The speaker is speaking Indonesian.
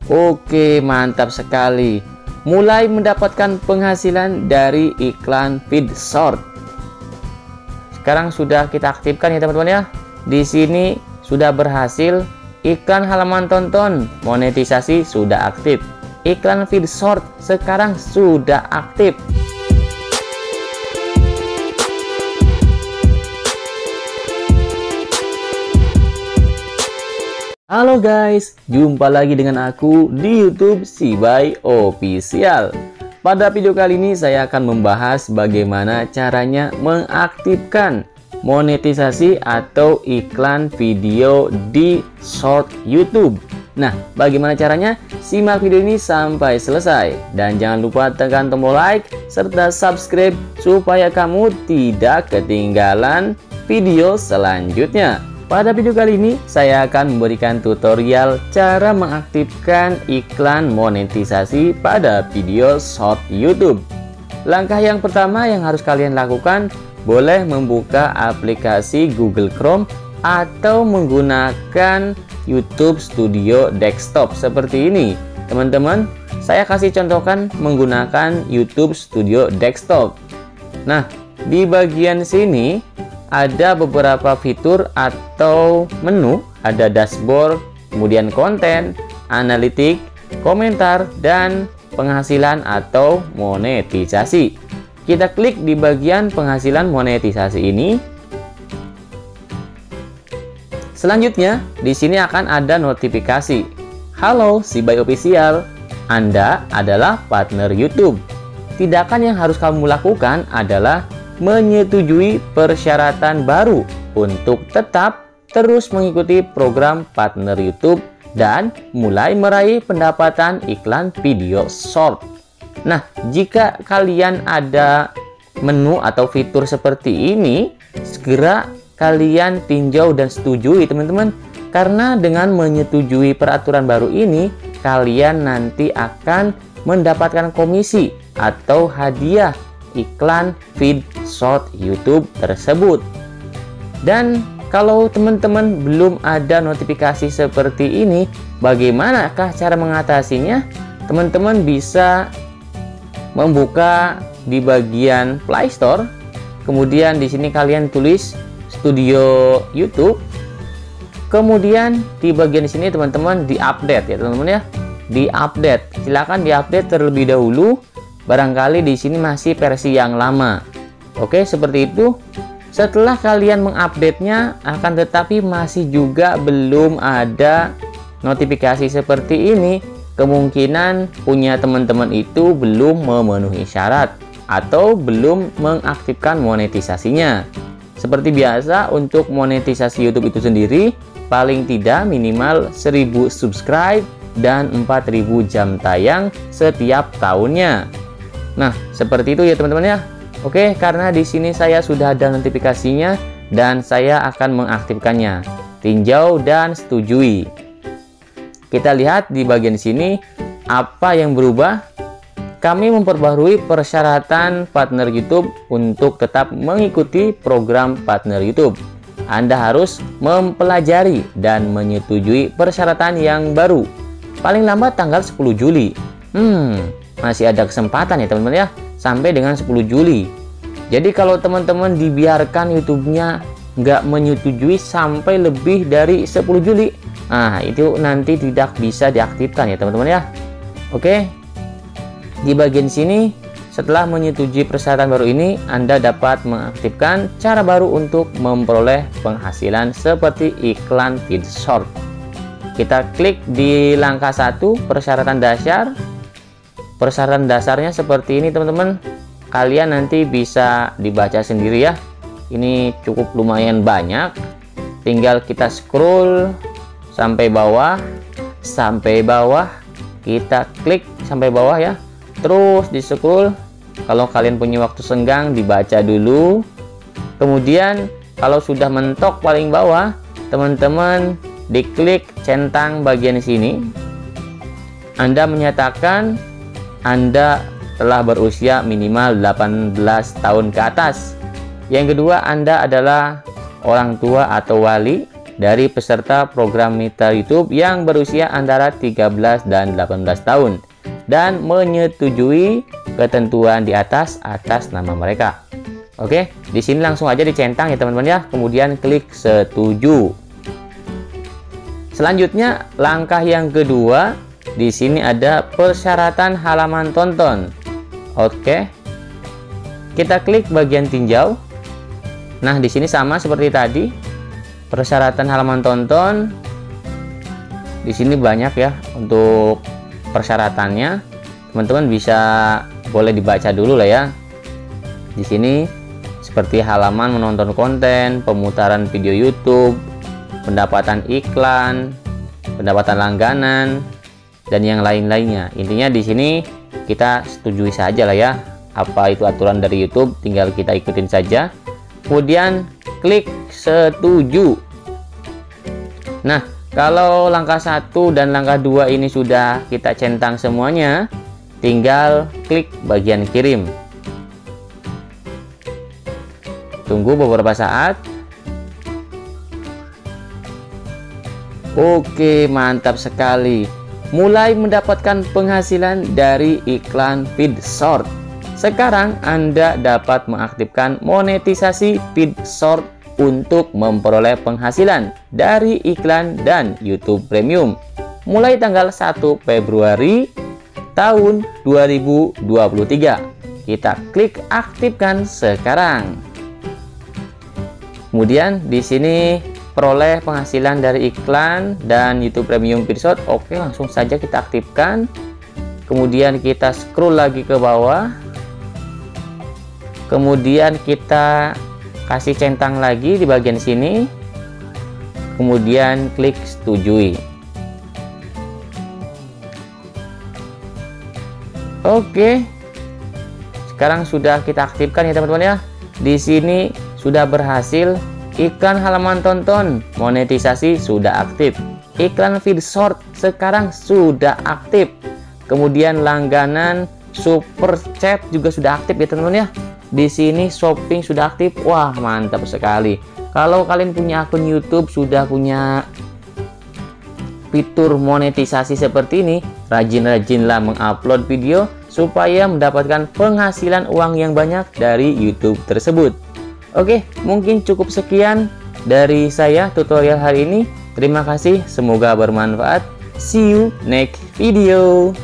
Oke, mantap sekali. Mulai mendapatkan penghasilan dari iklan feed short. Sekarang sudah kita aktifkan ya teman-teman ya. Di sini sudah berhasil, iklan halaman tonton monetisasi sudah aktif. Iklan feed short sekarang sudah aktif. Halo guys, jumpa lagi dengan aku di YouTube Sibai Official. Pada video kali ini saya akan membahas bagaimana caranya mengaktifkan monetisasi atau iklan video di short YouTube. Nah, bagaimana caranya? Simak video ini sampai selesai. Dan jangan lupa tekan tombol like serta subscribe supaya kamu tidak ketinggalan video selanjutnya. Pada video kali ini, saya akan memberikan tutorial cara mengaktifkan iklan monetisasi pada video short YouTube. Langkah yang pertama yang harus kalian lakukan, boleh membuka aplikasi Google Chrome atau menggunakan YouTube Studio Desktop seperti ini. Teman-teman, saya kasih contohkan menggunakan YouTube Studio Desktop. Nah, di bagian sini ada beberapa fitur atau menu, ada dashboard, kemudian konten, analitik, komentar, dan penghasilan atau monetisasi. Kita klik di bagian penghasilan monetisasi ini. Selanjutnya, di sini akan ada notifikasi. Halo Sibai Official, Anda adalah partner YouTube. Tindakan yang harus kamu lakukan adalah menyetujui persyaratan baru untuk tetap terus mengikuti program partner YouTube dan mulai meraih pendapatan iklan video short. Nah, jika kalian ada menu atau fitur seperti ini, segera kalian tinjau dan setujui teman-teman, karena dengan menyetujui peraturan baru ini kalian nanti akan mendapatkan komisi atau hadiah iklan feed short YouTube tersebut. Dan kalau teman-teman belum ada notifikasi seperti ini, bagaimanakah cara mengatasinya? Teman-teman bisa membuka di bagian Play Store, kemudian di sini kalian tulis Studio YouTube, kemudian di bagian sini teman-teman diupdate ya teman-teman ya, diupdate. Silakan diupdate terlebih dahulu. Barangkali di sini masih versi yang lama. Oke, seperti itu. Setelah kalian mengupdate-nya, akan tetapi masih juga belum ada notifikasi seperti ini, kemungkinan punya teman-teman itu belum memenuhi syarat atau belum mengaktifkan monetisasinya. Seperti biasa, untuk monetisasi YouTube itu sendiri paling tidak minimal 1000 subscribe dan 4000 jam tayang setiap tahunnya. Nah, seperti itu ya teman-teman ya. Oke, karena di sini saya sudah ada notifikasinya dan saya akan mengaktifkannya. Tinjau dan setujui. Kita lihat di bagian sini apa yang berubah. Kami memperbarui persyaratan partner YouTube untuk tetap mengikuti program partner YouTube. Anda harus mempelajari dan menyetujui persyaratan yang baru. Paling lambat tanggal 10 Juli. Masih ada kesempatan ya teman-teman ya, sampai dengan 10 Juli. Jadi kalau teman-teman dibiarkan YouTube-nya nggak menyetujui sampai lebih dari 10 Juli, nah itu nanti tidak bisa diaktifkan ya teman-teman ya. Oke, di bagian sini setelah menyetujui persyaratan baru ini, Anda dapat mengaktifkan cara baru untuk memperoleh penghasilan seperti iklan feed short. Kita klik di langkah 1, persyaratan dasar. Persyaratan dasarnya seperti ini teman-teman. Kalian nanti bisa dibaca sendiri ya. Ini cukup lumayan banyak. Tinggal kita scroll sampai bawah. Kita klik sampai bawah ya. Terus di scroll. Kalau kalian punya waktu senggang, dibaca dulu. Kemudian kalau sudah mentok paling bawah, teman-teman diklik centang bagian sini. Anda menyatakan Anda telah berusia minimal 18 tahun ke atas. Yang kedua, Anda adalah orang tua atau wali. dari peserta program Mitra YouTube yang berusia antara 13 dan 18 tahun dan menyetujui ketentuan di atas nama mereka. Oke, di sini langsung aja dicentang ya teman-teman ya. Kemudian klik setuju. Selanjutnya, langkah yang kedua, di sini ada persyaratan halaman tonton. Oke. Kita klik bagian tinjau. Nah, di sini sama seperti tadi. Persyaratan halaman tonton. Di sini banyak ya untuk persyaratannya. Teman-teman bisa boleh dibaca dulu lah ya. Di sini seperti halaman menonton konten, pemutaran video YouTube, pendapatan iklan, pendapatan langganan, dan yang lain-lainnya. Intinya di sini kita setujui saja lah ya. Apa itu aturan dari YouTube, tinggal kita ikutin saja. Kemudian klik setuju. Nah, kalau langkah 1 dan langkah 2 ini sudah kita centang semuanya, tinggal klik bagian kirim. Tunggu beberapa saat. Oke, mantap sekali. Mulai mendapatkan penghasilan dari iklan feed short. Sekarang Anda dapat mengaktifkan monetisasi feed short untuk memperoleh penghasilan dari iklan dan YouTube Premium mulai tanggal 1 Februari tahun 2023. Kita klik aktifkan sekarang. Kemudian di sini peroleh penghasilan dari iklan dan YouTube Premium feed short. Oke, langsung saja kita aktifkan. Kemudian kita scroll lagi ke bawah. Kemudian kita kasih centang lagi di bagian sini. Kemudian klik setujui. Oke. Sekarang sudah kita aktifkan ya teman-teman ya. Di sini sudah berhasil. Iklan halaman tonton monetisasi sudah aktif. Iklan feed short sekarang sudah aktif. Kemudian langganan super chat juga sudah aktif ya teman-teman ya. Di sini shopping sudah aktif. Wah, mantap sekali. Kalau kalian punya akun YouTube, sudah punya fitur monetisasi seperti ini, rajin-rajinlah mengupload video supaya mendapatkan penghasilan uang yang banyak dari YouTube tersebut. Oke, mungkin cukup sekian dari saya tutorial hari ini. Terima kasih, semoga bermanfaat. See you next video.